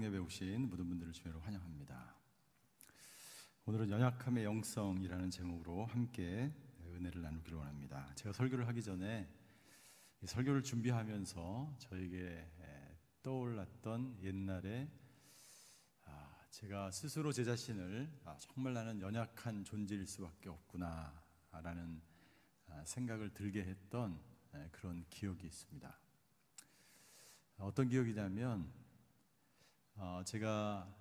예배 오신 모든 분들을 주의로 환영합니다. 오늘은 연약함의 영성이라는 제목으로 함께 은혜를 나누기를 원합니다. 제가 설교를 하기 전에 이 설교를 준비하면서 저에게 떠올랐던 옛날에 제가 스스로 제 자신을 정말 나는 연약한 존재일 수밖에 없구나 라는 생각을 들게 했던 그런 기억이 있습니다. 어떤 기억이냐면 제가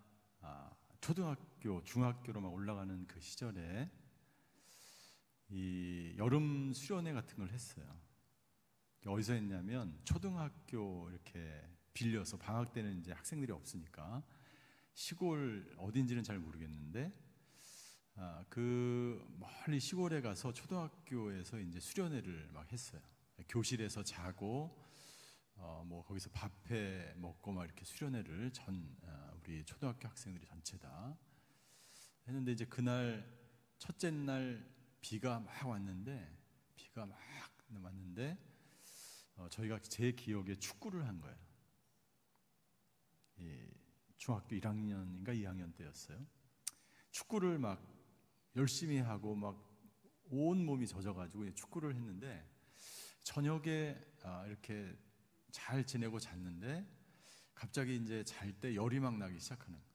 초등학교, 중학교로 막 올라가는 그 시절에 이 여름 수련회 같은 걸 했어요. 어디서 했냐면 초등학교 이렇게 빌려서 방학 때는 이제 학생들이 없으니까 시골 어딘지는 잘 모르겠는데 그 멀리 시골에 가서 초등학교에서 이제 수련회를 막 했어요. 교실에서 자고 뭐 거기서 밥해 먹고 막 이렇게 수련회를 우리 초등학교 학생들이 전체 다 했는데, 이제 그날 첫째 날 비가 막 왔는데 저희가 제 기억에 축구를 한 거예요. 중학교 1학년인가 2학년 때였어요. 축구를 막 열심히 하고 막 온 몸이 젖어가지고 축구를 했는데, 저녁에 이렇게 잘 지내고 잤는데 갑자기 이제 잘 때 열이 막 나기 시작하는 거예요.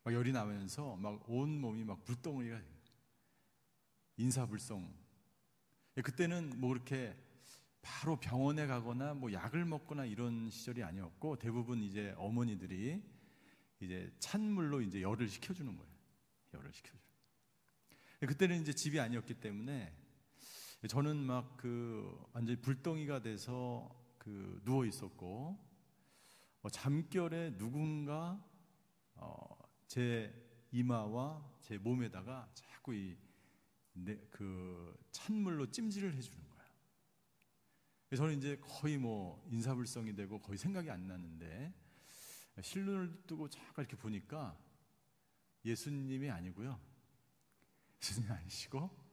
막 열이 나면서 막 온 몸이 막 불덩어리가 돼요. 인사불성. 그때는 뭐 이렇게 바로 병원에 가거나 뭐 약을 먹거나 이런 시절이 아니었고, 대부분 이제 어머니들이 이제 찬물로 이제 열을 식혀주는 거예요. 열을 식혀줘. 그때는 이제 집이 아니었기 때문에 저는 막 완전히 불덩이가 돼서 누워 있었고, 잠결에 누군가 제 이마와 제 몸에다가 자꾸 찬물로 찜질을 해주는 거예요. 저는 이제 거의 뭐 인사불성이 되고 거의 생각이 안 나는데, 실눈을 뜨고 잠깐 이렇게 보니까 예수님이 아니고요, 예수님이 아니시고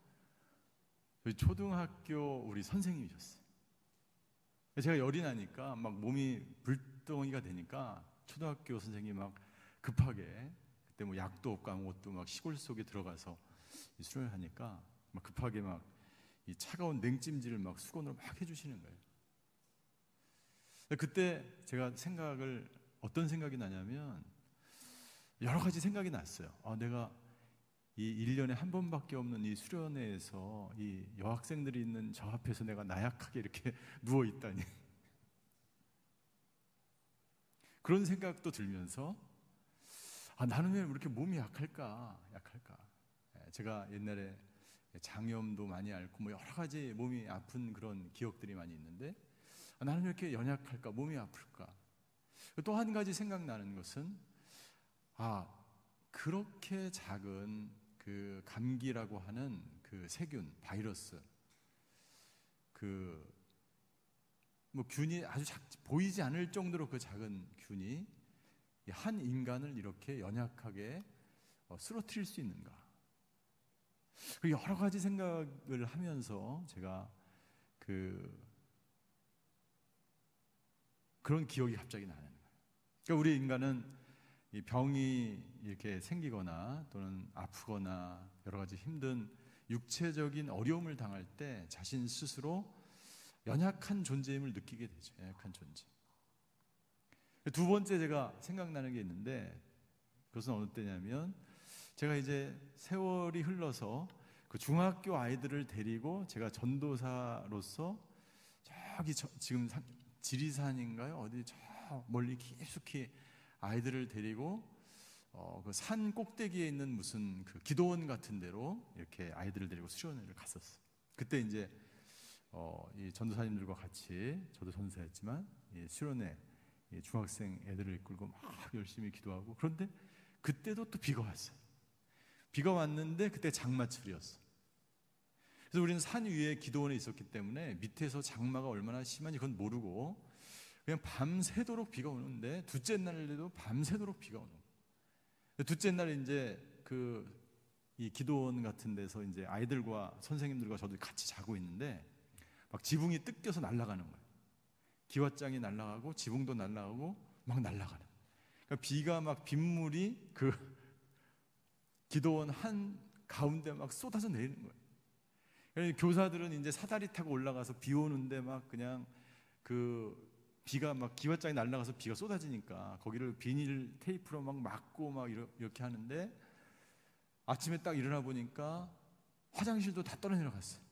저희 초등학교 우리 선생님이셨어요. 제가 열이 나니까 막 몸이 불덩이가 되니까 초등학교 선생님이 막 급하게, 그때 뭐 약도 없고 아무것도, 막 시골 속에 들어가서 수련을 하니까 막 급하게 막 이 차가운 냉찜질을 막 수건으로 막 해주시는 거예요. 그때 제가 어떤 생각이 나냐면 여러 가지 생각이 났어요. 내가 이 1년에 한 번밖에 없는 이 수련회에서 이 여학생들이 있는 저 앞에서 내가 나약하게 이렇게 누워 있다니. 그런 생각도 들면서 나는 왜 이렇게 몸이 약할까. 제가 옛날에 장염도 많이 앓고 뭐 여러 가지 몸이 아픈 그런 기억들이 많이 있는데, 나는 왜 이렇게 연약할까, 몸이 아플까. 또 한 가지 생각나는 것은 그렇게 작은 그 감기라고 하는 그 세균, 바이러스, 뭐 균이 아주 보이지 않을 정도로 그 작은 균이 한 인간을 이렇게 연약하게 쓰러뜨릴 수 있는가. 여러 가지 생각을 하면서 제가 그런 기억이 갑자기 나는 거예요. 그러니까 우리 인간은 이 병이 이렇게 생기거나 또는 아프거나 여러 가지 힘든 육체적인 어려움을 당할 때 자신 스스로 연약한 존재임을 느끼게 되죠. 연약한 존재. 두 번째 제가 생각나는 게 있는데, 그것은 어느 때냐면, 제가 이제 세월이 흘러서 그 중학교 아이들을 데리고 제가 전도사로서 지금 지리산인가요? 어디 저 멀리 깊숙이 아이들을 데리고 그 산 꼭대기에 있는 무슨 그 기도원 같은 데로 이렇게 아이들을 데리고 수련회를 갔었어요. 그때 이제 이 전도사님들과 같이, 저도 전도사였지만 이 수련회 이 중학생 애들을 이끌고 막 열심히 기도하고, 그런데 그때도 또 비가 왔어요. 비가 왔는데 그때 장마철이었어. 그래서 우리는 산 위에 기도원에 있었기 때문에 밑에서 장마가 얼마나 심한지 그건 모르고 그냥 밤새도록 비가 오는데, 둘째 날에도 밤새도록 비가 오는 거예요. 둘째 날 이제 이 기도원 같은 데서 이제 아이들과 선생님들과 저도 같이 자고 있는데 막 지붕이 뜯겨서 날아가는 거예요. 기왓장이 날아가고 지붕도 날아가고 막 날아가는 거예요. 그러니까 비가 막 빗물이 그 기도원 한 가운데 막 쏟아져 내리는 거예요. 그러니까 교사들은 이제 사다리 타고 올라가서 비 오는데 막 그냥 그 비가 막 기와장이 날아가서 비가 쏟아지니까 거기를 비닐 테이프로 막 막고 막 이렇게 하는데, 아침에 딱 일어나 보니까 화장실도 다 떠내려갔어요.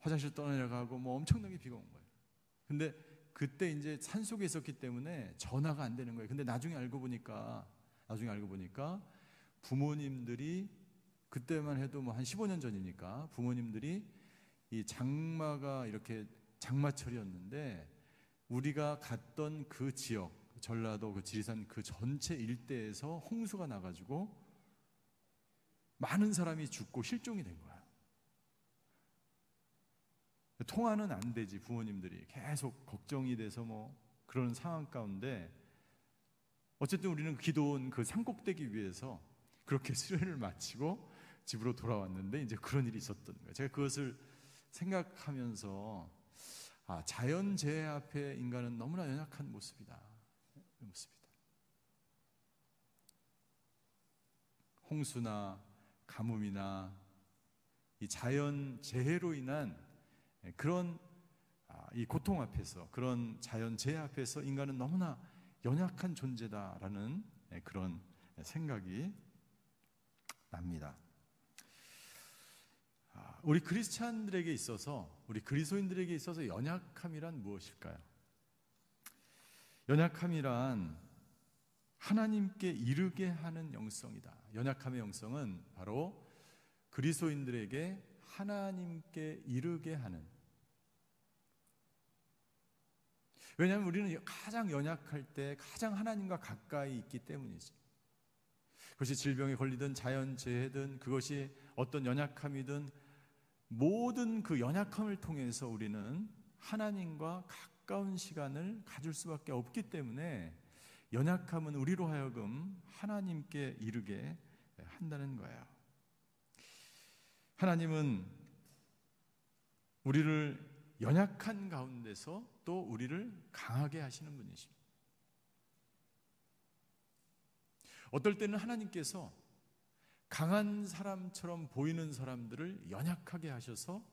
화장실 떠내려가고 뭐 엄청나게 비가 온 거예요. 근데 그때 이제 산속에 있었기 때문에 전화가 안 되는 거예요. 근데 나중에 알고 보니까 부모님들이, 그때만 해도 뭐 한 15년 전이니까 부모님들이 이 장마가 이렇게 장마철이었는데 우리가 갔던 그 지역, 전라도 그 지리산 그 전체 일대에서 홍수가 나가지고 많은 사람이 죽고 실종이 된 거야. 통화는 안 되지. 부모님들이 계속 걱정이 돼서 뭐 그런 상황 가운데 어쨌든 우리는 기도원 그 산꼭대기 위에서 그렇게 수련을 마치고 집으로 돌아왔는데 이제 그런 일이 있었던 거예요. 제가 그것을 생각하면서 자연재해 앞에 인간은 너무나 연약한 모습이다. 홍수나 가뭄이나 이 자연재해로 인한 그런 이 고통 앞에서, 그런 자연재해 앞에서 인간은 너무나 연약한 존재다라는 그런 생각이 납니다. 우리 크리스찬들에게 있어서, 우리 그리스도인들에게 있어서 연약함이란 무엇일까요? 연약함이란 하나님께 이르게 하는 영성이다. 연약함의 영성은 바로 그리스도인들에게 하나님께 이르게 하는, 왜냐하면 우리는 가장 연약할 때 가장 하나님과 가까이 있기 때문이지. 그것이 질병에 걸리든 자연재해든 그것이 어떤 연약함이든 모든 그 연약함을 통해서 우리는 하나님과 가까운 시간을 가질 수밖에 없기 때문에 연약함은 우리로 하여금 하나님께 이르게 한다는 거예요. 하나님은 우리를 연약한 가운데서 또 우리를 강하게 하시는 분이십니다. 어떨 때는 하나님께서 강한 사람처럼 보이는 사람들을 연약하게 하셔서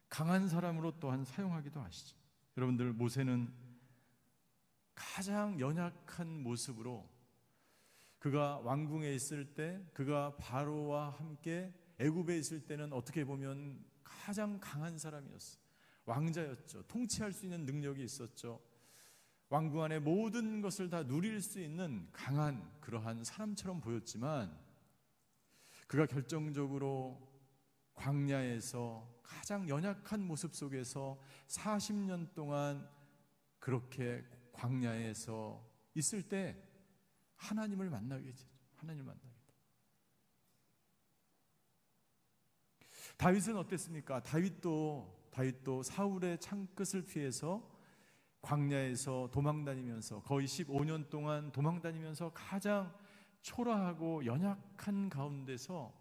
강한 사람으로 또한 사용하기도 하시죠. 여러분들, 모세는 가장 연약한 모습으로 그가 왕궁에 있을 때, 그가 바로와 함께 애굽에 있을 때는 어떻게 보면 가장 강한 사람이었어요. 왕자였죠. 통치할 수 있는 능력이 있었죠. 왕궁 안에 모든 것을 다 누릴 수 있는 강한 그러한 사람처럼 보였지만 그가 결정적으로 광야에서 가장 연약한 모습 속에서 40년 동안 그렇게 광야에서 있을 때 하나님을 만나게 되죠. 하나님을 만나게 돼요. 다윗은 어땠습니까? 다윗도 사울의 창끝을 피해서 광야에서 도망다니면서 거의 15년 동안 도망다니면서 가장 초라하고 연약한 가운데서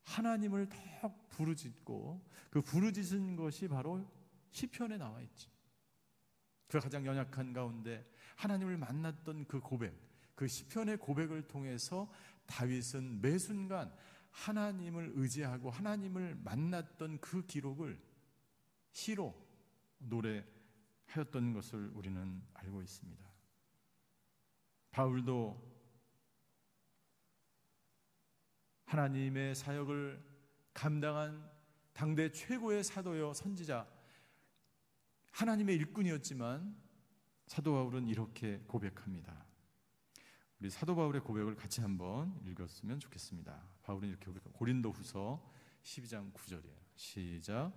하나님을 더 부르짖고, 그 부르짖은 것이 바로 시편에 나와 있지. 그 가장 연약한 가운데 하나님을 만났던 그 고백, 그 시편의 고백을 통해서 다윗은 매 순간 하나님을 의지하고 하나님을 만났던 그 기록을 시로 노래하였던 것을 우리는 알고 있습니다. 바울도 하나님의 사역을 감당한 당대 최고의 사도여 선지자, 하나님의 일꾼이었지만 사도 바울은 이렇게 고백합니다. 우리 사도 바울의 고백을 같이 한번 읽었으면 좋겠습니다. 바울은 이렇게 고백합니다. 고린도후서 12장 9절이에요. 시작.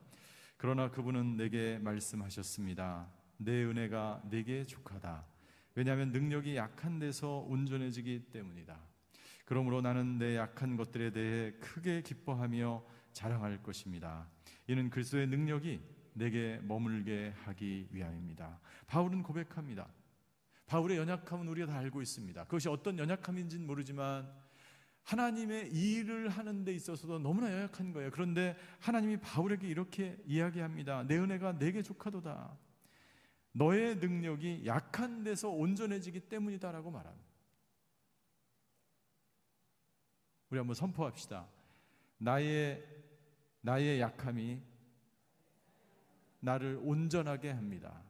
그러나 그분은 내게 말씀하셨습니다. 내 은혜가 내게 족하다. 왜냐하면 능력이 약한 데서 온전해지기 때문이다. 그러므로 나는 내 약한 것들에 대해 크게 기뻐하며 자랑할 것입니다. 이는 그리스도의 능력이 내게 머물게 하기 위함입니다. 바울은 고백합니다. 바울의 연약함은 우리가 다 알고 있습니다. 그것이 어떤 연약함인지는 모르지만 하나님의 일을 하는 데 있어서도 너무나 연약한 거예요. 그런데 하나님이 바울에게 이렇게 이야기합니다. 내 은혜가 내게 족하도다. 너의 능력이 약한 데서 온전해지기 때문이다라고 말합니다. 우리 한번 선포합시다. 나의 약함이 나를 온전하게 합니다.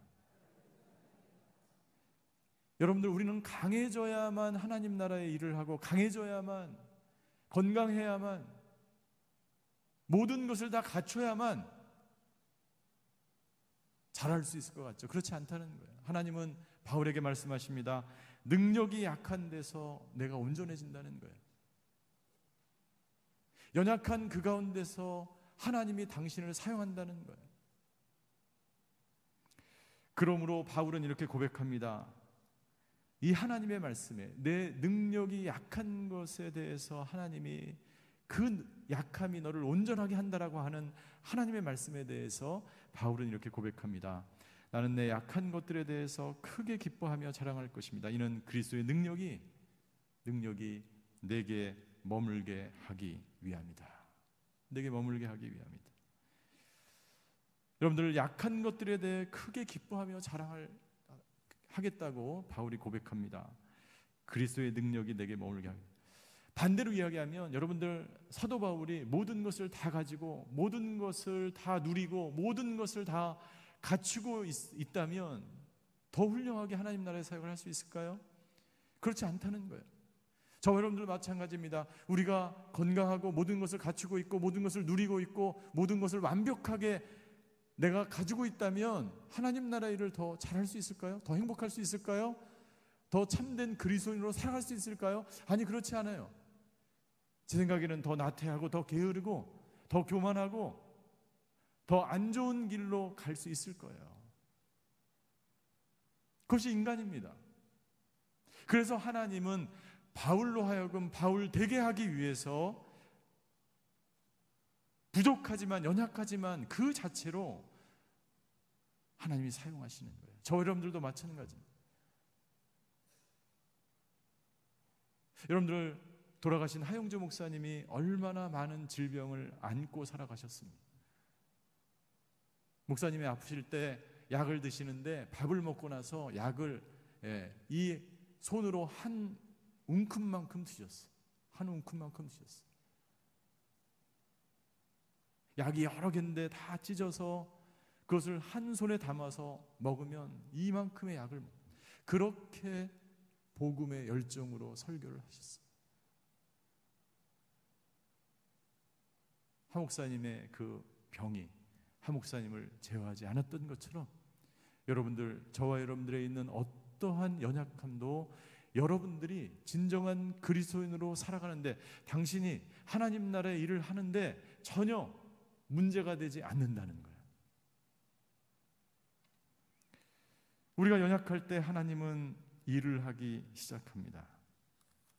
여러분들, 우리는 강해져야만 하나님 나라의 일을 하고, 강해져야만, 건강해야만, 모든 것을 다 갖춰야만 잘할 수 있을 것 같죠? 그렇지 않다는 거예요. 하나님은 바울에게 말씀하십니다. 능력이 약한 데서 내가 온전해진다는 거예요. 연약한 그 가운데서 하나님이 당신을 사용한다는 거예요. 그러므로 바울은 이렇게 고백합니다. 이 하나님의 말씀에 내 능력이 약한 것에 대해서 하나님이 그 약함이 너를 온전하게 한다라고 하는 하나님의 말씀에 대해서 바울은 이렇게 고백합니다. 나는 내 약한 것들에 대해서 크게 기뻐하며 자랑할 것입니다. 이는 그리스도의 능력이 내게 머물게 하기 위함이다. 내게 머물게 하기 위함이다. 여러분들, 약한 것들에 대해 크게 기뻐하며 하겠다고 바울이 고백합니다. 그리스도의 능력이 내게 머물게 하기. 반대로 이야기하면, 여러분들, 사도 바울이 모든 것을 다 가지고 모든 것을 다 누리고 모든 것을 다 갖추고 있다면 더 훌륭하게 하나님 나라의 사역을 할 수 있을까요? 그렇지 않다는 거예요. 저와 여러분들 마찬가지입니다. 우리가 건강하고 모든 것을 갖추고 있고 모든 것을 누리고 있고 모든 것을 완벽하게 내가 가지고 있다면 하나님 나라의 일을 더 잘할 수 있을까요? 더 행복할 수 있을까요? 더 참된 그리스도인으로 살아갈 수 있을까요? 아니, 그렇지 않아요. 제 생각에는 더 나태하고 더 게으르고 더 교만하고 더 안 좋은 길로 갈 수 있을 거예요. 그것이 인간입니다. 그래서 하나님은 바울로 하여금 바울 되게 하기 위해서 부족하지만 연약하지만 그 자체로 하나님이 사용하시는 거예요. 저 여러분들도 마찬가지입니다. 여러분들, 돌아가신 하용조 목사님이 얼마나 많은 질병을 안고 살아가셨습니다. 목사님이 아프실 때 약을 드시는데 밥을 먹고 나서 약을 이 손으로 한 웅큼만큼 드셨어요. 한 웅큼만큼 드셨어요. 약이 여러 개인데 다 찢어서 그것을 한 손에 담아서 먹으면 이만큼의 약을 먹어요. 그렇게 복음의 열정으로 설교를 하셨어요. 하 목사님의 그 병이 하 목사님을 제어하지 않았던 것처럼 여러분들, 저와 여러분들에 있는 어떠한 연약함도 여러분들이 진정한 그리스도인으로 살아가는데, 당신이 하나님 나라의 일을 하는데 전혀 문제가 되지 않는다는 거예요. 우리가 연약할 때 하나님은 일을 하기 시작합니다.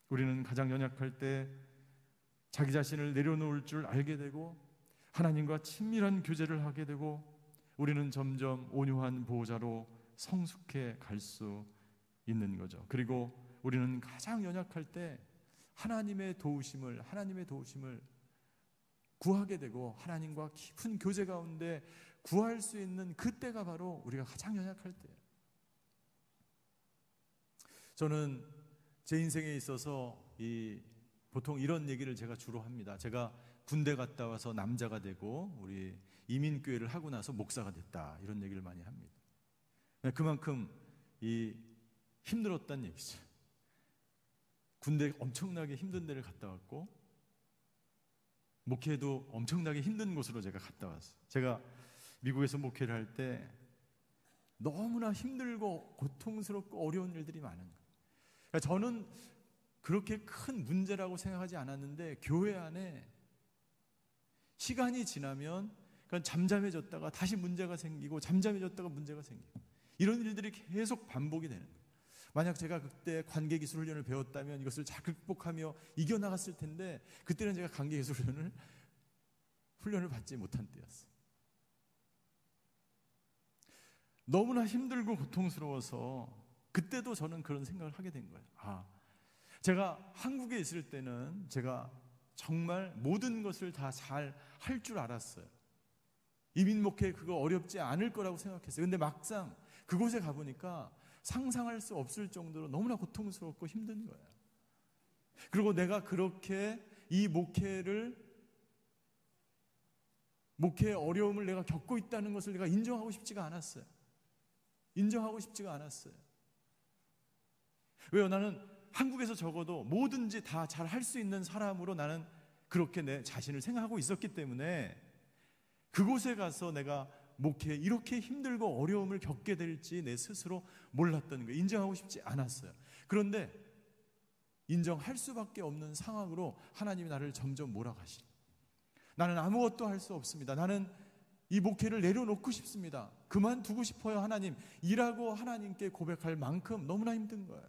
우리는 가장 연약할 때 자기 자신을 내려놓을 줄 알게 되고 하나님과 친밀한 교제를 하게 되고 우리는 점점 온유한 보호자로 성숙해 갈 수 있는 거죠. 그리고 우리는 가장 연약할 때 하나님의 도우심을 구하게 되고 하나님과 깊은 교제 가운데 구할 수 있는 그때가 바로 우리가 가장 연약할 때예요. 저는 제 인생에 있어서 보통 이런 얘기를 제가 주로 합니다. 제가 군대 갔다 와서 남자가 되고 우리 이민교회를 하고 나서 목사가 됐다, 이런 얘기를 많이 합니다. 그만큼 힘들었다는 얘기죠. 군대 엄청나게 힘든 데를 갔다 왔고 목회도 엄청나게 힘든 곳으로 제가 갔다 왔어요. 제가 미국에서 목회를 할 때 너무나 힘들고 고통스럽고 어려운 일들이 많은 거예요. 그러니까 저는 그렇게 큰 문제라고 생각하지 않았는데 교회 안에 시간이 지나면 잠잠해졌다가 다시 문제가 생기고 잠잠해졌다가 문제가 생기고 이런 일들이 계속 반복이 되는 거예요. 만약 제가 그때 관계기술훈련을 배웠다면 이것을 잘 극복하며 이겨나갔을 텐데 그때는 제가 훈련을 받지 못한 때였어요. 너무나 힘들고 고통스러워서 그때도 저는 그런 생각을 하게 된 거예요. 제가 한국에 있을 때는 제가 정말 모든 것을 다 잘 할 줄 알았어요. 이민 목회 그거 어렵지 않을 거라고 생각했어요. 근데 막상 그곳에 가보니까 상상할 수 없을 정도로 너무나 고통스럽고 힘든 거예요. 그리고 내가 그렇게 이 목회의 어려움을 내가 겪고 있다는 것을 내가 인정하고 싶지가 않았어요. 왜요? 나는 한국에서 적어도 뭐든지 다 잘 할 수 있는 사람으로 나는 그렇게 내 자신을 생각하고 있었기 때문에 그곳에 가서 내가 목회에 이렇게 힘들고 어려움을 겪게 될지 내 스스로 몰랐던 거예요. 인정하고 싶지 않았어요. 그런데 인정할 수밖에 없는 상황으로 하나님이 나를 점점 몰아가시죠. 나는 아무것도 할 수 없습니다. 나는 이 목회를 내려놓고 싶습니다. 그만두고 싶어요. 하나님, 이라고 하나님께 고백할 만큼 너무나 힘든 거예요.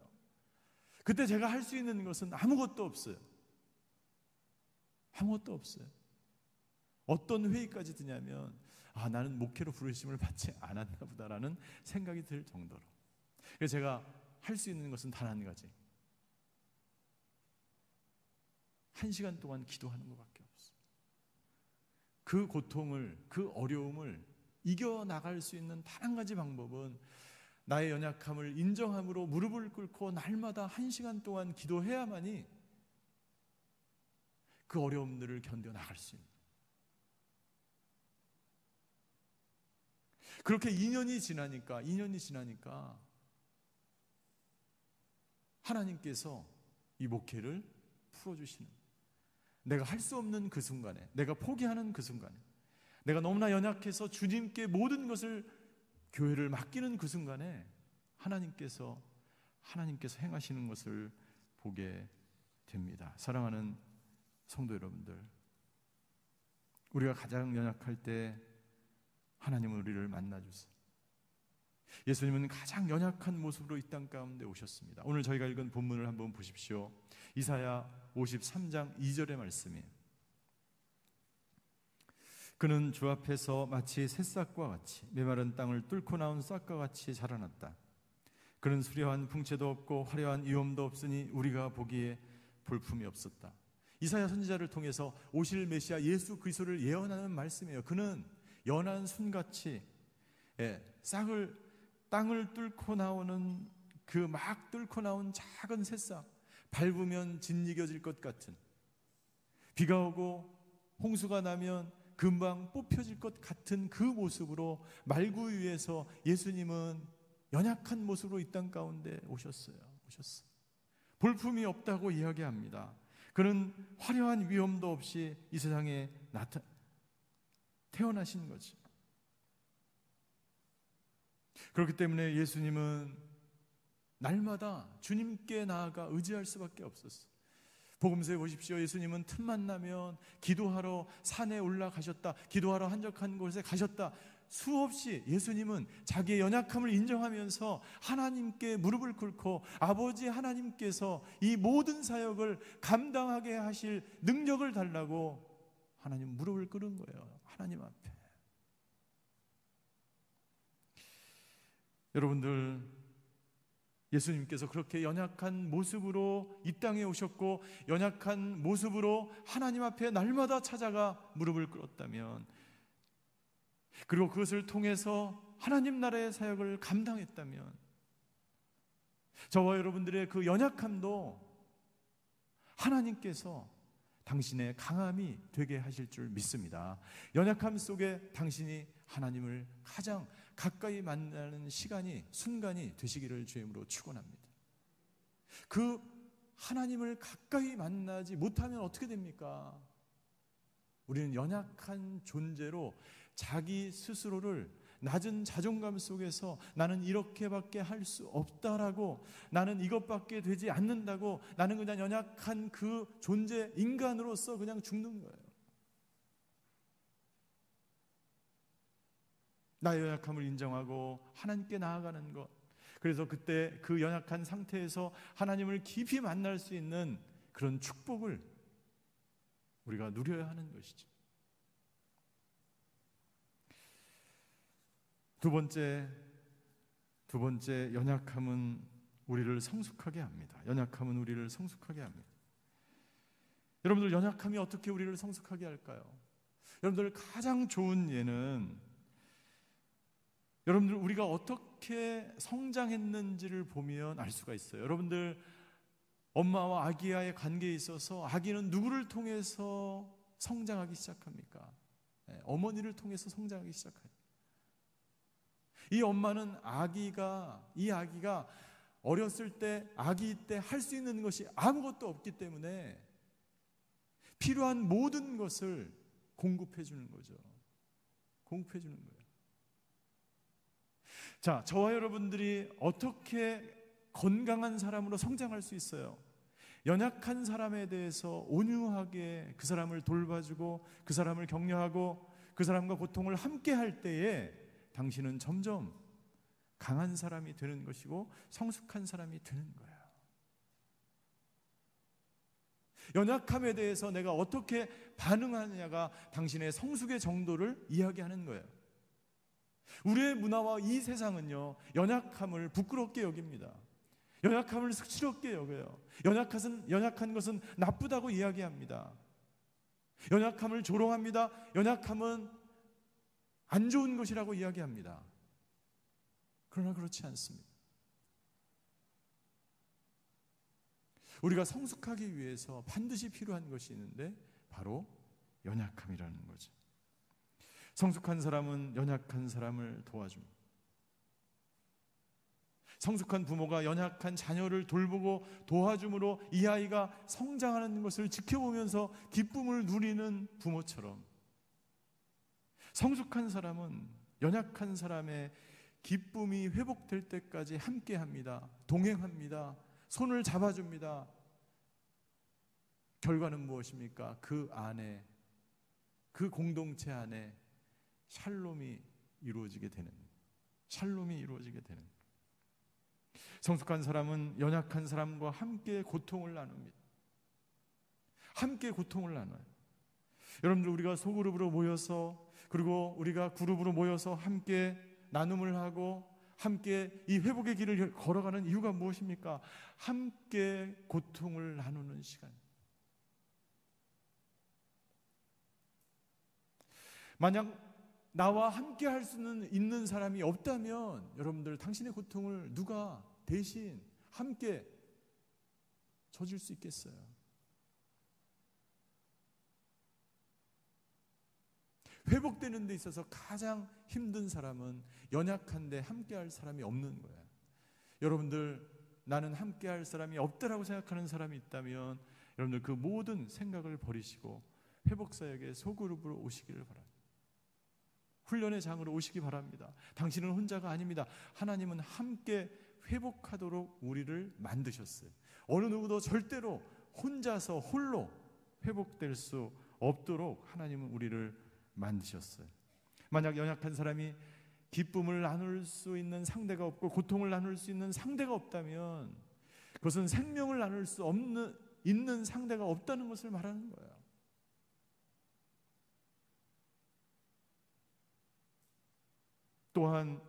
그때 제가 할 수 있는 것은 아무것도 없어요. 어떤 회의까지 드냐면 나는 목회로 부르심을 받지 않았나 보다라는 생각이 들 정도로. 그래서 제가 할 수 있는 것은 단 한 가지, 1시간 동안 기도하는 것밖에 없어요. 그 고통을, 그 어려움을 이겨나갈 수 있는 단 한 가지 방법은 나의 연약함을 인정함으로 무릎을 꿇고 날마다 1시간 동안 기도해야만이 그 어려움들을 견뎌나갈 수 있는. 그렇게 2년이 지나니까 하나님께서 이 목회를 풀어주시는, 내가 할 수 없는 그 순간에, 내가 포기하는 그 순간에, 내가 너무나 연약해서 주님께 모든 것을, 교회를 맡기는 그 순간에 하나님께서 행하시는 것을 보게 됩니다. 사랑하는 성도 여러분들, 우리가 가장 연약할 때 하나님은 우리를 만나주세요. 예수님은 가장 연약한 모습으로 이 땅 가운데 오셨습니다. 오늘 저희가 읽은 본문을 한번 보십시오. 이사야 53장 2절의 말씀이에요. 그는 주 앞에서 마치 새싹과 같이 메마른 땅을 뚫고 나온 싹과 같이 자라났다. 그는 수려한 풍채도 없고 화려한 위엄도 없으니 우리가 보기에 볼품이 없었다. 이사야 선지자를 통해서 오실 메시아 예수 그리스도를 예언하는 말씀이에요. 그는 연한 순같이 땅을 뚫고 나오는 그 막 뚫고 나온 작은 새싹, 밟으면 짓이겨질 것 같은, 비가 오고 홍수가 나면 금방 뽑혀질 것 같은 그 모습으로 말구 위에서 예수님은 연약한 모습으로 이 땅 가운데 오셨어요. 볼품이 없다고 이야기합니다. 그는 화려한 위엄도 없이 이 세상에 태어나신 거지. 그렇기 때문에 예수님은 날마다 주님께 나아가 의지할 수밖에 없었어요. 복음서에 보십시오. 예수님은 틈만 나면 기도하러 산에 올라가셨다. 기도하러 한적한 곳에 가셨다. 수없이 예수님은 자기의 연약함을 인정하면서 하나님께 무릎을 꿇고 아버지 하나님께서 이 모든 사역을 감당하게 하실 능력을 달라고 하나님 무릎을 꿇은 거예요. 하나님 앞에. 여러분들, 예수님께서 그렇게 연약한 모습으로 이 땅에 오셨고 연약한 모습으로 하나님 앞에 날마다 찾아가 무릎을 꿇었다면, 그리고 그것을 통해서 하나님 나라의 사역을 감당했다면, 저와 여러분들의 그 연약함도 하나님께서 당신의 강함이 되게 하실 줄 믿습니다. 연약함 속에 당신이 하나님을 가장 가까이 만나는 순간이 되시기를 주임으로 축원합니다. 그 하나님을 가까이 만나지 못하면 어떻게 됩니까? 우리는 연약한 존재로 자기 스스로를 낮은 자존감 속에서 나는 이렇게밖에 할 수 없다라고, 나는 이것밖에 되지 않는다고, 나는 그냥 연약한 그 존재, 인간으로서 그냥 죽는 거예요. 나의 연약함을 인정하고 하나님께 나아가는 것, 그래서 그때 그 연약한 상태에서 하나님을 깊이 만날 수 있는 그런 축복을 우리가 누려야 하는 것이죠. 두 번째, 연약함은 우리를 성숙하게 합니다. 여러분들, 연약함이 어떻게 우리를 성숙하게 할까요? 여러분들, 가장 좋은 예는 여러분들, 우리가 어떻게 성장했는지를 보면 알 수가 있어요. 여러분들, 엄마와 아기와의 관계에 있어서 아기는 누구를 통해서 성장하기 시작합니까? 어머니를 통해서 성장하기 시작해요. 이 엄마는 이 아기가 어렸을 때, 아기 때 할 수 있는 것이 아무것도 없기 때문에 필요한 모든 것을 공급해 주는 거죠. 공급해 주는 거예요. 자, 저와 여러분들이 어떻게 건강한 사람으로 성장할 수 있어요? 연약한 사람에 대해서 온유하게 그 사람을 돌봐주고 그 사람을 격려하고 그 사람과 고통을 함께 할 때에 당신은 점점 강한 사람이 되는 것이고 성숙한 사람이 되는 거예요. 연약함에 대해서 내가 어떻게 반응하느냐가 당신의 성숙의 정도를 이야기하는 거예요. 우리의 문화와 이 세상은요, 연약함을 부끄럽게 여깁니다. 연약함을 스치럽게 여겨요. 연약한 것은 나쁘다고 이야기합니다. 연약함을 조롱합니다. 연약함은 안 좋은 것이라고 이야기합니다. 그러나 그렇지 않습니다. 우리가 성숙하기 위해서 반드시 필요한 것이 있는데 바로 연약함이라는 거죠. 성숙한 사람은 연약한 사람을 도와줍니다. 성숙한 부모가 연약한 자녀를 돌보고 도와줌으로 이 아이가 성장하는 것을 지켜보면서 기쁨을 누리는 부모처럼, 성숙한 사람은 연약한 사람의 기쁨이 회복될 때까지 함께합니다. 동행합니다. 손을 잡아줍니다. 결과는 무엇입니까? 그 안에, 그 공동체 안에 샬롬이 이루어지게 되는, 성숙한 사람은 연약한 사람과 함께 고통을 나눕니다. 함께 고통을 나눠요. 여러분들, 우리가 소그룹으로 모여서, 그리고 우리가 그룹으로 모여서 함께 나눔을 하고 함께 이 회복의 길을 걸어가는 이유가 무엇입니까? 함께 고통을 나누는 시간. 만약 나와 함께 할 수는 있는 사람이 없다면 여러분들, 당신의 고통을 누가 대신 함께 져줄 수 있겠어요? 회복되는 데 있어서 가장 힘든 사람은 연약한데 함께 할 사람이 없는 거예요. 여러분들, 나는 함께 할 사람이 없다라고 생각하는 사람이 있다면 여러분들 그 모든 생각을 버리시고 회복사역의 소그룹으로 오시기를 바랍니다. 훈련의 장으로 오시기 바랍니다. 당신은 혼자가 아닙니다. 하나님은 함께 회복하도록 우리를 만드셨어요. 어느 누구도 절대로 혼자서 홀로 회복될 수 없도록 하나님은 우리를 만드셨어요. 만약 연약한 사람이 기쁨을 나눌 수 있는 상대가 없고 고통을 나눌 수 있는 상대가 없다면 그것은 생명을 나눌 수 있는 상대가 없다는 것을 말하는 거예요. 또한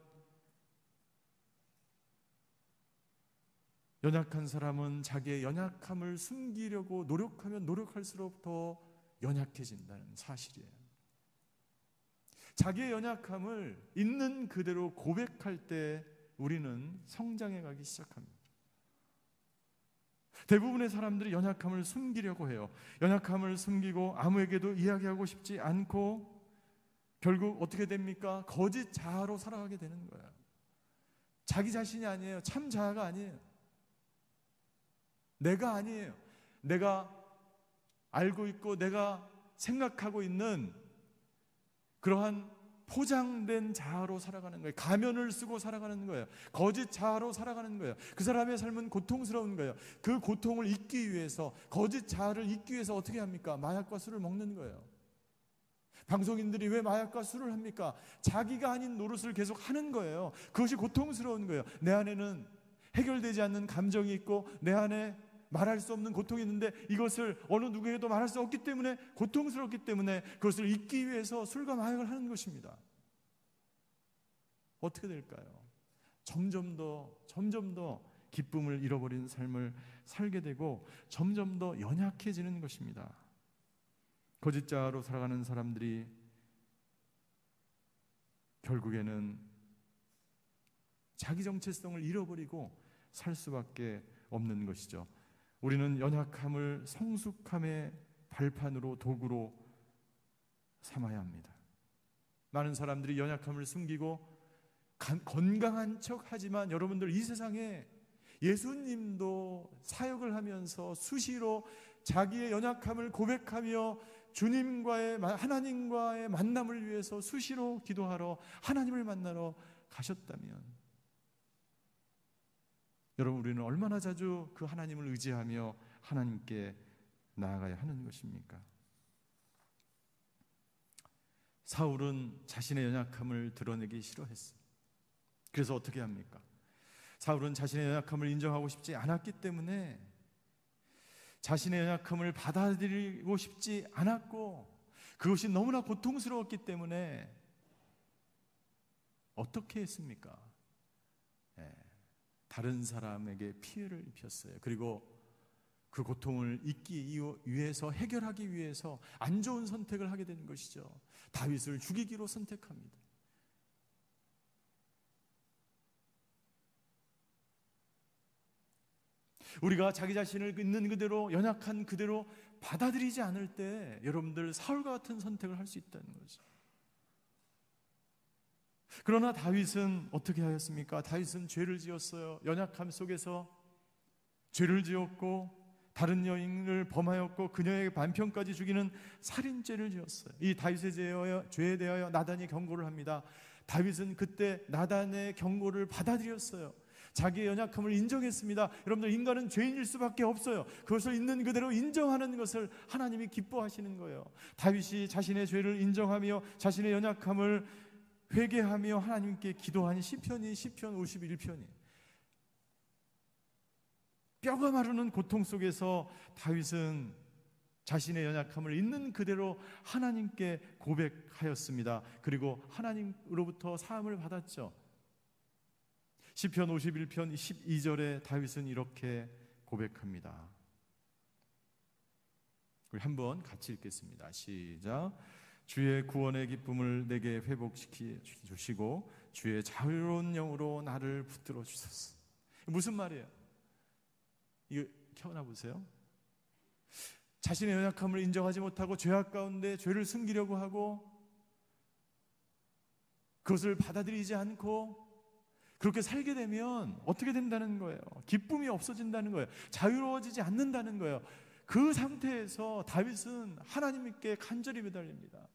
연약한 사람은 자기의 연약함을 숨기려고 노력하면 노력할수록 더 연약해진다는 사실이에요. 자기의 연약함을 있는 그대로 고백할 때 우리는 성장해 가기 시작합니다. 대부분의 사람들이 연약함을 숨기려고 해요. 연약함을 숨기고 아무에게도 이야기하고 싶지 않고 결국 어떻게 됩니까? 거짓 자아로 살아가게 되는 거예요. 자기 자신이 아니에요. 참 자아가 아니에요. 내가 아니에요. 내가 알고 있고 내가 생각하고 있는 그러한 포장된 자아로 살아가는 거예요. 가면을 쓰고 살아가는 거예요. 거짓 자아로 살아가는 거예요. 그 사람의 삶은 고통스러운 거예요. 그 고통을 잊기 위해서, 거짓 자아를 잊기 위해서 어떻게 합니까? 마약과 술을 먹는 거예요. 방송인들이 왜 마약과 술을 합니까? 자기가 아닌 노릇을 계속 하는 거예요. 그것이 고통스러운 거예요. 내 안에는 해결되지 않는 감정이 있고 내 안에 말할 수 없는 고통이 있는데 이것을 어느 누구에게도 말할 수 없기 때문에, 고통스럽기 때문에 그것을 잊기 위해서 술과 마약을 하는 것입니다. 어떻게 될까요? 점점 더 기쁨을 잃어버린 삶을 살게 되고 점점 더 연약해지는 것입니다. 거짓자로 살아가는 사람들이 결국에는 자기 정체성을 잃어버리고 살 수밖에 없는 것이죠. 우리는 연약함을 성숙함의 발판으로, 도구로 삼아야 합니다. 많은 사람들이 연약함을 숨기고 건강한 척 하지만, 여러분들, 이 세상에 예수님도 사역을 하면서 수시로 자기의 연약함을 고백하며 하나님과의 만남을 위해서 수시로 기도하러, 하나님을 만나러 가셨다면, 여러분, 우리는 얼마나 자주 그 하나님을 의지하며 하나님께 나아가야 하는 것입니까? 사울은 자신의 연약함을 드러내기 싫어했어요. 그래서 어떻게 합니까? 사울은 자신의 연약함을 인정하고 싶지 않았기 때문에, 자신의 연약함을 받아들이고 싶지 않았고, 그것이 너무나 고통스러웠기 때문에 어떻게 했습니까? 다른 사람에게 피해를 입혔어요. 그리고 그 고통을 잊기 위해서, 해결하기 위해서 안 좋은 선택을 하게 되는 것이죠. 다윗을 죽이기로 선택합니다. 우리가 자기 자신을 있는 그대로, 연약한 그대로 받아들이지 않을 때, 여러분들, 사울과 같은 선택을 할 수 있다는 거죠. 그러나 다윗은 어떻게 하였습니까? 다윗은 죄를 지었어요. 연약함 속에서 죄를 지었고, 다른 여인을 범하였고, 그녀의 반편까지 죽이는 살인죄를 지었어요. 이 다윗의 죄에 대하여 나단이 경고를 합니다. 다윗은 그때 나단의 경고를 받아들였어요. 자기의 연약함을 인정했습니다. 여러분들, 인간은 죄인일 수밖에 없어요. 그것을 있는 그대로 인정하는 것을 하나님이 기뻐하시는 거예요. 다윗이 자신의 죄를 인정하며 자신의 연약함을 회개하며 하나님께 기도한 시편 51편이, 뼈가 마르는 고통 속에서 다윗은 자신의 연약함을 있는 그대로 하나님께 고백하였습니다. 그리고 하나님으로부터 사함을 받았죠. 시편 51편 12절에 다윗은 이렇게 고백합니다. 우리 한번 같이 읽겠습니다. 시작. 주의 구원의 기쁨을 내게 회복시켜 주시고 주의 자유로운 영으로 나를 붙들어 주소서. 무슨 말이에요? 이거 켜나 보세요. 자신의 연약함을 인정하지 못하고 죄악 가운데 죄를 숨기려고 하고, 그것을 받아들이지 않고 그렇게 살게 되면 어떻게 된다는 거예요? 기쁨이 없어진다는 거예요. 자유로워지지 않는다는 거예요. 그 상태에서 다윗은 하나님께 간절히 매달립니다.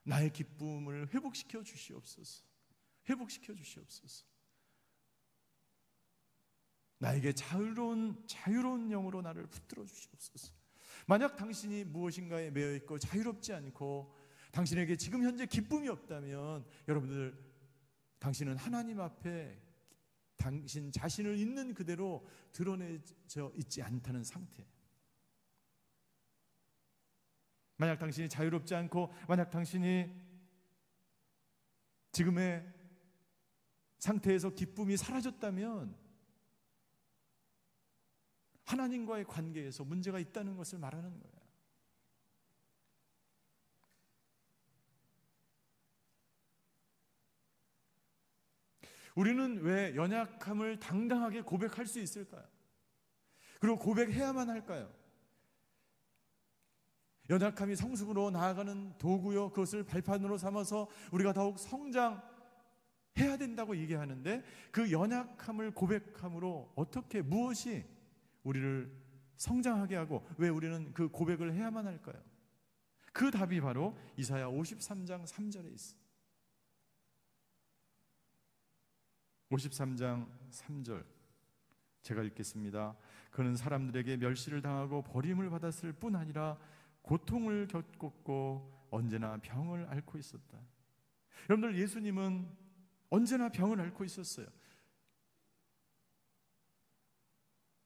나의 기쁨을 회복시켜 주시옵소서. 회복시켜 주시옵소서. 나에게 자유로운 영으로 나를 붙들어 주시옵소서. 만약 당신이 무엇인가에 매여 있고 자유롭지 않고 당신에게 지금 현재 기쁨이 없다면, 여러분들, 당신은 하나님 앞에 당신 자신을 있는 그대로 드러내져 있지 않다는 상태. 만약 당신이 자유롭지 않고, 만약 당신이 지금의 상태에서 기쁨이 사라졌다면, 하나님과의 관계에서 문제가 있다는 것을 말하는 거예요. 우리는 왜 연약함을 당당하게 고백할 수 있을까요? 그리고 고백해야만 할까요? 연약함이 성숙으로 나아가는 도구요, 그것을 발판으로 삼아서 우리가 더욱 성장해야 된다고 얘기하는데, 그 연약함을 고백함으로 어떻게, 무엇이 우리를 성장하게 하고, 왜 우리는 그 고백을 해야만 할까요? 그 답이 바로 이사야 53장 3절에 있습니다. 53장 3절 제가 읽겠습니다. 그는 사람들에게 멸시를 당하고 버림을 받았을 뿐 아니라 고통을 겪었고 언제나 병을 앓고 있었다. 여러분들, 예수님은 언제나 병을 앓고 있었어요.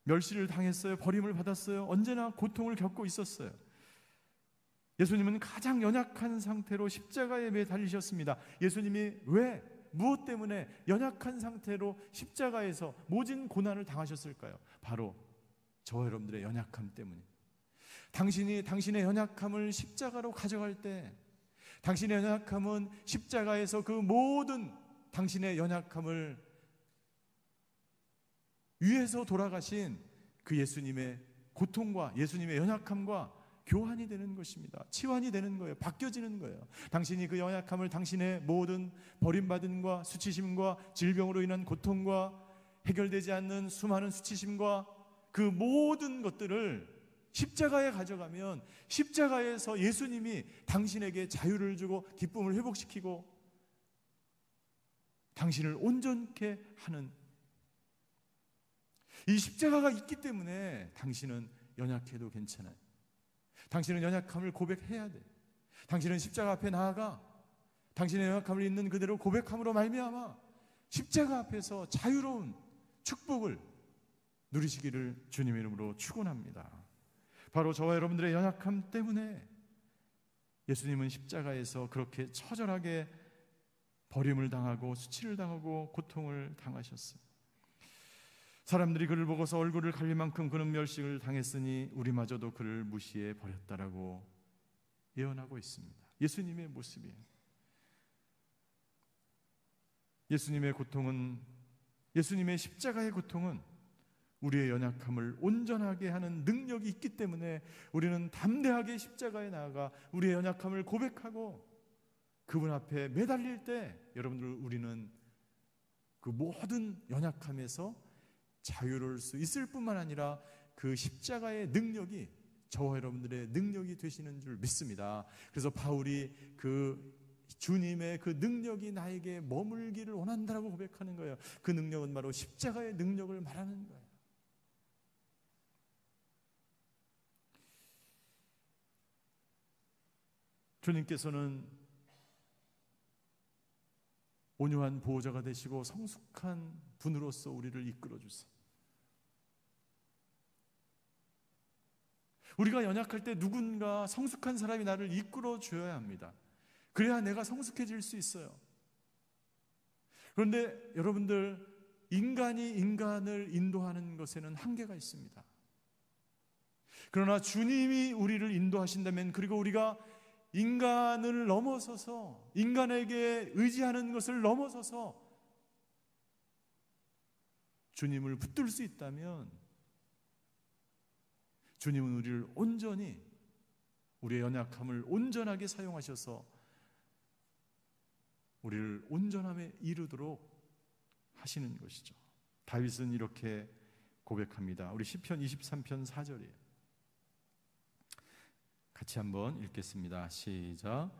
멸시를 당했어요. 버림을 받았어요. 언제나 고통을 겪고 있었어요. 예수님은 가장 연약한 상태로 십자가에 매 달리셨습니다. 예수님이 왜, 무엇 때문에 연약한 상태로 십자가에서 모진 고난을 당하셨을까요? 바로 저와 여러분들의 연약함 때문에. 당신이 당신의 연약함을 십자가로 가져갈 때, 당신의 연약함은 십자가에서 그 모든 당신의 연약함을 위에서 돌아가신 그 예수님의 고통과 예수님의 연약함과 교환이 되는 것입니다. 치환이 되는 거예요. 바뀌어지는 거예요. 당신이 그 연약함을 당신의 모든 버림받음과 수치심과 질병으로 인한 고통과 해결되지 않는 수많은 수치심과 그 모든 것들을 십자가에 가져가면 십자가에서 예수님이 당신에게 자유를 주고 기쁨을 회복시키고 당신을 온전케 하는, 이 십자가가 있기 때문에 당신은 연약해도 괜찮아요. 당신은 연약함을 고백해야 돼. 당신은 십자가 앞에 나아가 당신의 연약함을 있는 그대로 고백함으로 말미암아 십자가 앞에서 자유로운 축복을 누리시기를 주님의 이름으로 축원합니다. 바로 저와 여러분들의 연약함 때문에 예수님은 십자가에서 그렇게 처절하게 버림을 당하고 수치를 당하고 고통을 당하셨어요. 사람들이 그를 보고서 얼굴을 가릴 만큼 그는 멸시를 당했으니 우리마저도 그를 무시해 버렸다라고 예언하고 있습니다. 예수님의 모습이에요. 예수님의 고통은, 예수님의 십자가의 고통은 우리의 연약함을 온전하게 하는 능력이 있기 때문에 우리는 담대하게 십자가에 나아가 우리의 연약함을 고백하고 그분 앞에 매달릴 때 여러분들 우리는 그 모든 연약함에서 자유로울 수 있을 뿐만 아니라 그 십자가의 능력이 저와 여러분들의 능력이 되시는 줄 믿습니다. 그래서 바울이 그 주님의 그 능력이 나에게 머물기를 원한다라고 고백하는 거예요. 그 능력은 바로 십자가의 능력을 말하는 거예요. 주님께서는 온유한 보호자가 되시고 성숙한 분으로서 우리를 이끌어 주세요. 우리가 연약할 때 누군가 성숙한 사람이 나를 이끌어 줘야 합니다. 그래야 내가 성숙해질 수 있어요. 그런데 여러분들, 인간이 인간을 인도하는 것에는 한계가 있습니다. 그러나 주님이 우리를 인도하신다면, 그리고 우리가 인간을 넘어서서 인간에게 의지하는 것을 넘어서서 주님을 붙들 수 있다면 주님은 우리를 온전히, 우리의 연약함을 온전하게 사용하셔서 우리를 온전함에 이르도록 하시는 것이죠. 다윗은 이렇게 고백합니다. 우리 시편 23편 4절이에요. 같이 한번 읽겠습니다. 시작.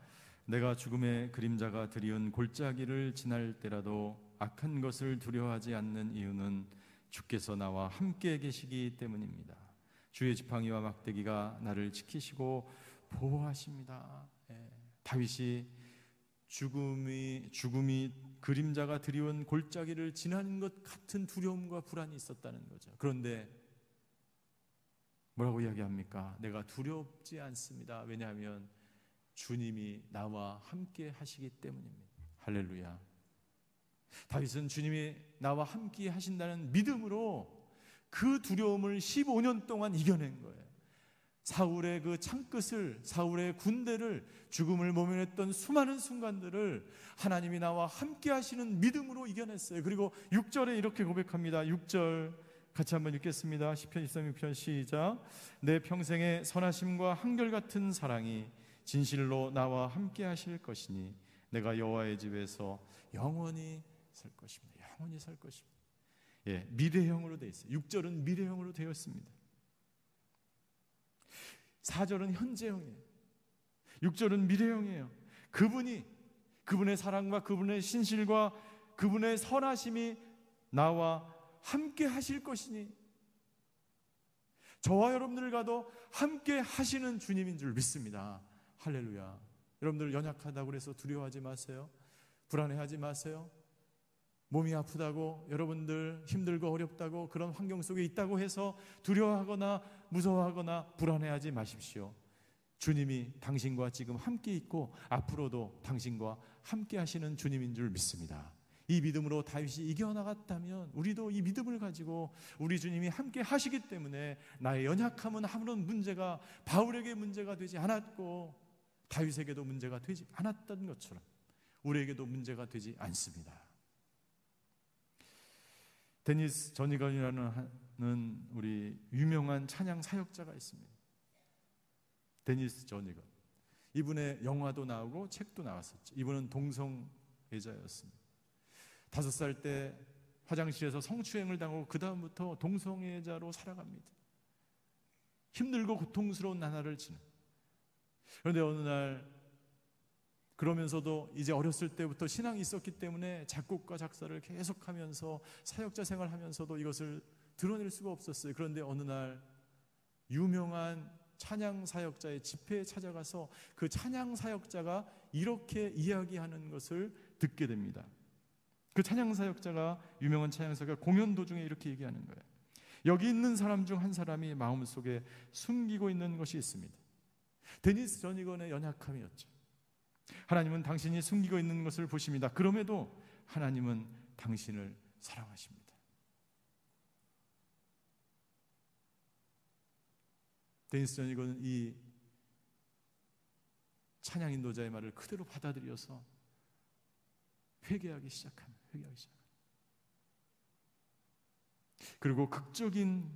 내가 죽음의 그림자가 드리운 골짜기를 지날 때라도 악한 것을 두려워하지 않는 이유는 주께서 나와 함께 계시기 때문입니다. 주의 지팡이와 막대기가 나를 지키시고 보호하십니다. 다윗이 죽음이 그림자가 드리운 골짜기를 지나는 것 같은 두려움과 불안이 있었다는 거죠. 그런데 뭐라고 이야기합니까? 내가 두렵지 않습니다. 왜냐하면 주님이 나와 함께 하시기 때문입니다. 할렐루야. 다윗은 주님이 나와 함께 하신다는 믿음으로 그 두려움을 15년 동안 이겨낸 거예요. 사울의 그 창끝을, 사울의 군대를, 죽음을 모면했던 수많은 순간들을 하나님이 나와 함께 하시는 믿음으로 이겨냈어요. 그리고 6절에 이렇게 고백합니다. 6절 같이 한번 읽겠습니다. 시편 23편 시작. 내 평생의 선하심과 한결같은 사랑이 진실로 나와 함께 하실 것이니 내가 여호와의 집에서 영원히 살 것입니다. 영원히 살 것입니다. 미래형으로 되어 있어요. 6절은 미래형으로 되어 있습니다. 4절은 현재형이에요. 6절은 미래형이에요. 그분의 사랑과 그분의 신실과 그분의 선하심이 나와 함께 하실 것이니, 저와 여러분들과도 함께 하시는 주님인 줄 믿습니다. 할렐루야. 여러분들 연약하다고 해서 두려워하지 마세요. 불안해하지 마세요. 몸이 아프다고, 여러분들 힘들고 어렵다고, 그런 환경 속에 있다고 해서 두려워하거나 무서워하거나 불안해하지 마십시오. 주님이 당신과 지금 함께 있고 앞으로도 당신과 함께 하시는 주님인 줄 믿습니다. 이 믿음으로 다윗이 이겨나갔다면 우리도 이 믿음을 가지고 우리 주님이 함께 하시기 때문에 나의 연약함은 아무런 문제가, 바울에게 문제가 되지 않았고 다윗에게도 문제가 되지 않았던 것처럼 우리에게도 문제가 되지 않습니다. 데니스 저니건이라는 우리 유명한 찬양 사역자가 있습니다. 데니스 저니건. 이분의 영화도 나오고 책도 나왔었죠. 이분은 동성애자였습니다. 5살 때 화장실에서 성추행을 당하고 그 다음부터 동성애자로 살아갑니다. 힘들고 고통스러운 나날을 지는. 그런데 어느 날, 그러면서도 이제 어렸을 때부터 신앙이 있었기 때문에 작곡과 작사를 계속하면서 사역자 생활하면서도 이것을 드러낼 수가 없었어요. 그런데 어느 날 유명한 찬양 사역자의 집회에 찾아가서 그 찬양 사역자가 이렇게 이야기하는 것을 듣게 됩니다. 그 찬양 사역자가, 유명한 찬양 사역자가 공연 도중에 이렇게 얘기하는 거예요. 여기 있는 사람 중 한 사람이 마음속에 숨기고 있는 것이 있습니다. 데니스 저니건의 연약함이었죠. 하나님은 당신이 숨기고 있는 것을 보십니다. 그럼에도 하나님은 당신을 사랑하십니다. 데니스 저니건은 이 찬양 인도자의 말을 그대로 받아들여서 회개하기 시작합니다. 그리고 극적인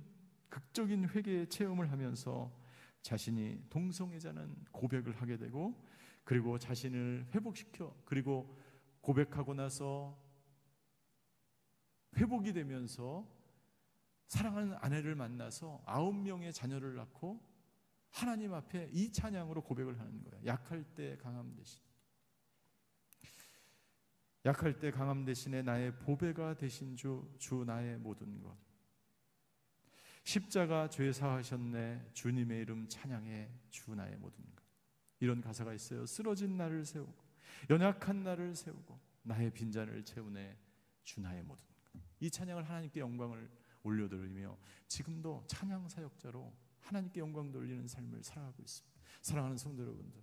회개의 체험을 하면서 자신이 동성애자는 고백을 하게 되고, 그리고 자신을 회복시켜, 그리고 고백하고 나서 회복이 되면서 사랑하는 아내를 만나서 9명의 자녀를 낳고 하나님 앞에 이 찬양으로 고백을 하는 거예요. 약할 때 강함 대신. 약할 때 강함 대신에 나의 보배가 되신 주 나의 모든 것. 십자가 죄 사하셨네, 주님의 이름 찬양해, 주 나의 모든 것. 이런 가사가 있어요. 쓰러진 나를 세우고 연약한 나를 세우고 나의 빈잔을 채우네, 주 나의 모든 것. 이 찬양을 하나님께 영광을 올려드리며 지금도 찬양 사역자로 하나님께 영광 돌리는 삶을 살아가고 있습니다. 사랑하는 성도 여러분들,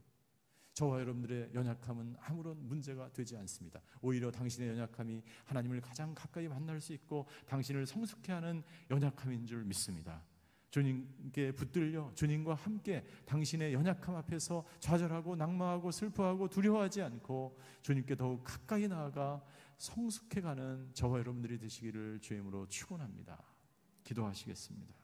저와 여러분들의 연약함은 아무런 문제가 되지 않습니다. 오히려 당신의 연약함이 하나님을 가장 가까이 만날 수 있고 당신을 성숙케 하는 연약함인 줄 믿습니다. 주님께 붙들려 주님과 함께 당신의 연약함 앞에서 좌절하고 낙마하고 슬퍼하고 두려워하지 않고 주님께 더욱 가까이 나아가 성숙해가는 저와 여러분들이 되시기를 주의 이름으로 축원합니다. 기도하시겠습니다.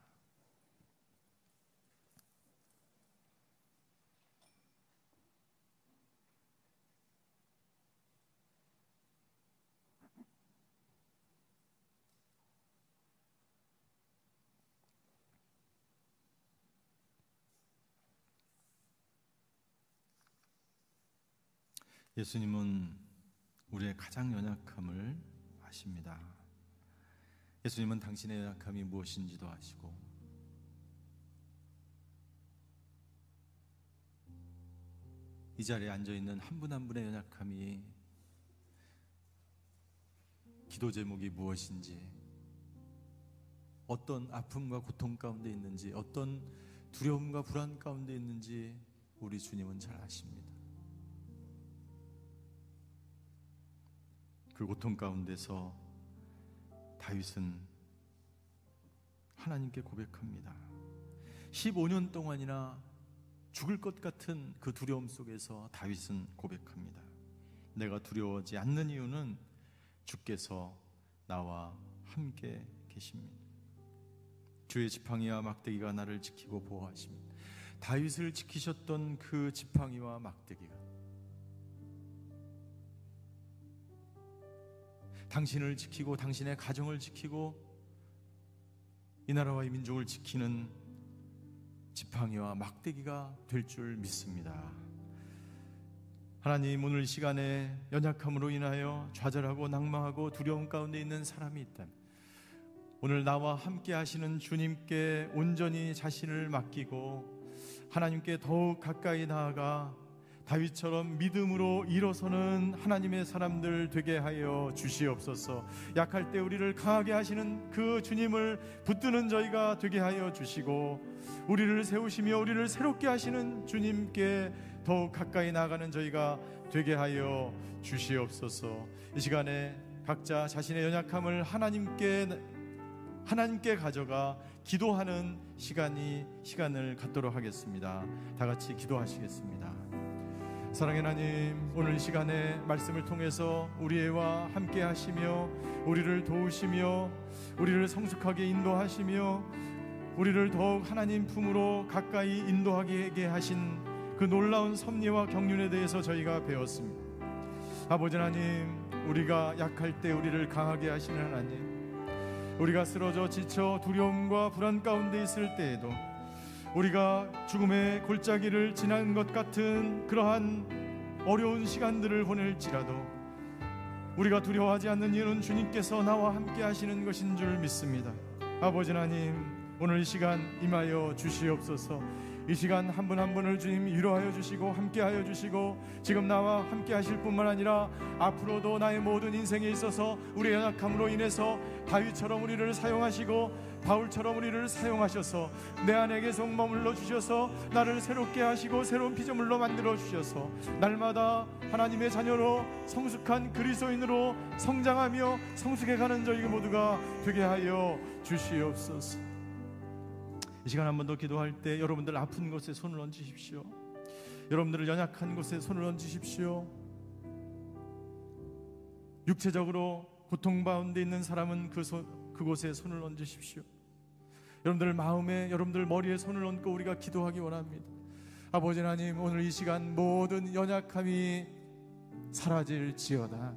예수님은 우리의 가장 연약함을 아십니다. 예수님은 당신의 연약함이 무엇인지도 아시고, 이 자리에 앉아있는 한 분 한 분의 연약함이, 기도 제목이 무엇인지, 어떤 아픔과 고통 가운데 있는지, 어떤 두려움과 불안 가운데 있는지 우리 주님은 잘 아십니다. 그 고통 가운데서 다윗은 하나님께 고백합니다. 15년 동안이나 죽을 것 같은 그 두려움 속에서 다윗은 고백합니다. 내가 두려워하지 않는 이유는 주께서 나와 함께 계십니다. 주의 지팡이와 막대기가 나를 지키고 보호하십니다. 다윗을 지키셨던 그 지팡이와 막대기가 당신을 지키고 당신의 가정을 지키고 이 나라와 이 민족을 지키는 지팡이와 막대기가 될 줄 믿습니다. 하나님, 오늘 이 시간에 연약함으로 인하여 좌절하고 낙망하고 두려움 가운데 있는 사람이 있다면 오늘 나와 함께 하시는 주님께 온전히 자신을 맡기고 하나님께 더욱 가까이 나아가 다윗처럼 믿음으로 일어서는 하나님의 사람들 되게 하여 주시옵소서. 약할 때 우리를 강하게 하시는 그 주님을 붙드는 저희가 되게 하여 주시고, 우리를 세우시며 우리를 새롭게 하시는 주님께 더욱 가까이 나아가는 저희가 되게 하여 주시옵소서. 이 시간에 각자 자신의 연약함을 하나님께 가져가 기도하는 시간을 갖도록 하겠습니다. 다 같이 기도하시겠습니다. 사랑의 하나님, 오늘 이 시간에 말씀을 통해서 우리와 함께 하시며 우리를 도우시며 우리를 성숙하게 인도하시며 우리를 더욱 하나님 품으로 가까이 인도하게 하신 그 놀라운 섭리와 경륜에 대해서 저희가 배웠습니다. 아버지 하나님, 우리가 약할 때 우리를 강하게 하시는 하나님, 우리가 쓰러져 지쳐 두려움과 불안 가운데 있을 때에도 우리가 죽음의 골짜기를 지난 것 같은 그러한 어려운 시간들을 보낼지라도 우리가 두려워하지 않는 이유는 주님께서 나와 함께 하시는 것인 줄 믿습니다. 아버지 하나님, 오늘 이 시간 임하여 주시옵소서. 이 시간 한 분 한 분을 주님 위로하여 주시고 함께하여 주시고 지금 나와 함께 하실 뿐만 아니라 앞으로도 나의 모든 인생에 있어서 우리의 연약함으로 인해서 다윗처럼 우리를 사용하시고 바울처럼 우리를 사용하셔서 내 안에 계속 머물러 주셔서 나를 새롭게 하시고 새로운 피조물로 만들어 주셔서 날마다 하나님의 자녀로 성숙한 그리스도인으로 성장하며 성숙해가는 저희 모두가 되게 하여 주시옵소서. 이 시간 한 번 더 기도할 때 여러분들 아픈 곳에 손을 얹으십시오. 여러분들 연약한 곳에 손을 얹으십시오. 육체적으로 고통 가운데 있는 사람은 그곳에 손을 얹으십시오. 여러분들 마음에, 여러분들 머리에 손을 얹고 우리가 기도하기 원합니다. 아버지 하나님, 오늘 이 시간 모든 연약함이 사라질지어다.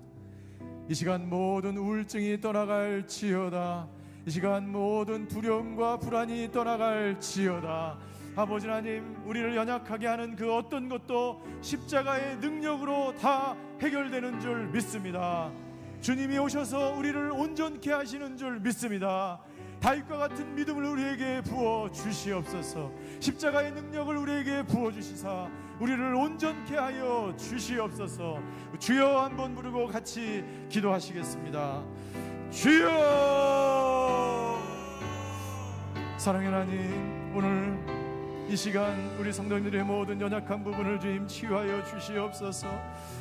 이 시간 모든 우울증이 떠나갈지어다. 이 시간 모든 두려움과 불안이 떠나갈지어다. 아버지 하나님, 우리를 연약하게 하는 그 어떤 것도 십자가의 능력으로 다 해결되는 줄 믿습니다. 주님이 오셔서 우리를 온전케 하시는 줄 믿습니다. 다윗과 같은 믿음을 우리에게 부어 주시옵소서. 십자가의 능력을 우리에게 부어 주시사 우리를 온전케 하여 주시옵소서. 주여 한번 부르고 같이 기도하시겠습니다. 주여! 사랑의 하나님, 오늘 이 시간 우리 성도님들의 모든 연약한 부분을 주님 치유하여 주시옵소서.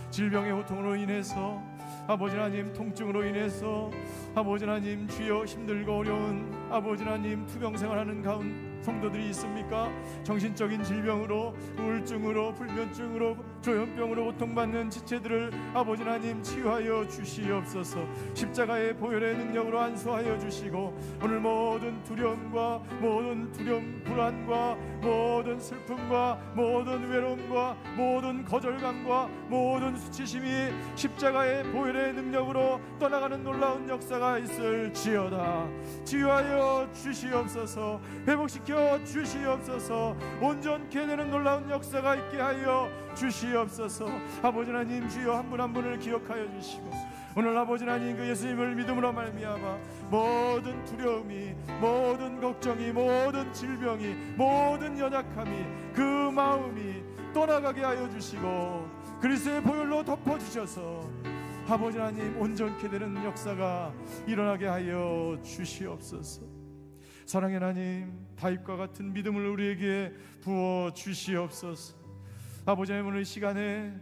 질병의 고통으로 인해서, 아버지 하나님 통증으로 인해서, 아버지 하나님 주여 힘들고 어려운 아버지 하나님 투병생활하는 가운데 성도들이 있습니까? 정신적인 질병으로, 우울증으로, 불면증으로, 조현병으로 고통받는 지체들을 아버지 하나님 치유하여 주시옵소서. 십자가의 보혈의 능력으로 안수하여 주시고 오늘 모든 두려움과 모든 불안과 모든 슬픔과 모든 외로움과 모든 거절감과 모든 수치심이 십자가의 보혈의 능력으로 떠나가는 놀라운 역사가 있을지어다. 치유하여 주시옵소서. 회복시켜 주시옵소서. 온전케 되는 놀라운 역사가 있게 하여 주시옵소서. 아버지 하나님, 주여 한 분 한 분을 기억하여 주시고 오늘 아버지 하나님 그 예수님을 믿음으로 말미암아 모든 두려움이, 모든 걱정이, 모든 질병이, 모든 연약함이, 그 마음이 떠나가게 하여 주시고 그리스도의 보혈로 덮어주셔서 아버지 하나님 온전케 되는 역사가 일어나게 하여 주시옵소서. 사랑의 하나님, 다윗과 같은 믿음을 우리에게 부어 주시옵소서. 아버지 하나님, 오늘 시간에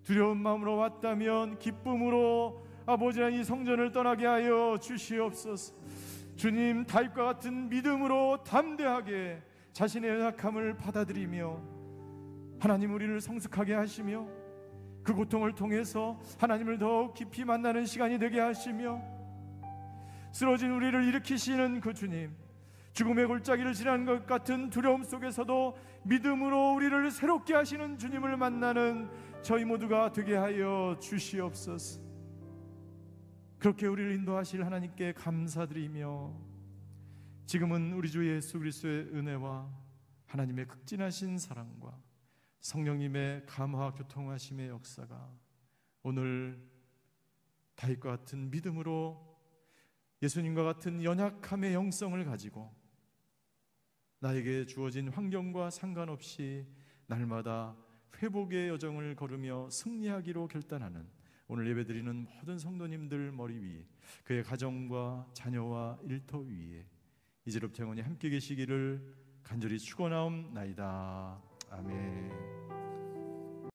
두려운 마음으로 왔다면 기쁨으로 아버지 하나님 이 성전을 떠나게 하여 주시옵소서. 주님, 다윗과 같은 믿음으로 담대하게 자신의 연약함을 받아들이며 하나님 우리를 성숙하게 하시며 그 고통을 통해서 하나님을 더욱 깊이 만나는 시간이 되게 하시며 쓰러진 우리를 일으키시는 그 주님, 죽음의 골짜기를 지나는 것 같은 두려움 속에서도 믿음으로 우리를 새롭게 하시는 주님을 만나는 저희 모두가 되게 하여 주시옵소서. 그렇게 우리를 인도하실 하나님께 감사드리며 지금은 우리 주 예수 그리스도의 은혜와 하나님의 극진하신 사랑과 성령님의 감화 교통하심의 역사가 오늘 다윗과 같은 믿음으로 예수님과 같은 연약함의 영성을 가지고 나에게 주어진 환경과 상관없이 날마다 회복의 여정을 걸으며 승리하기로 결단하는 오늘 예배드리는 모든 성도님들 머리 위에, 그의 가정과 자녀와 일터 위에 이제로부터 영원히 함께 계시기를 간절히 축원하옵나이다. 아멘.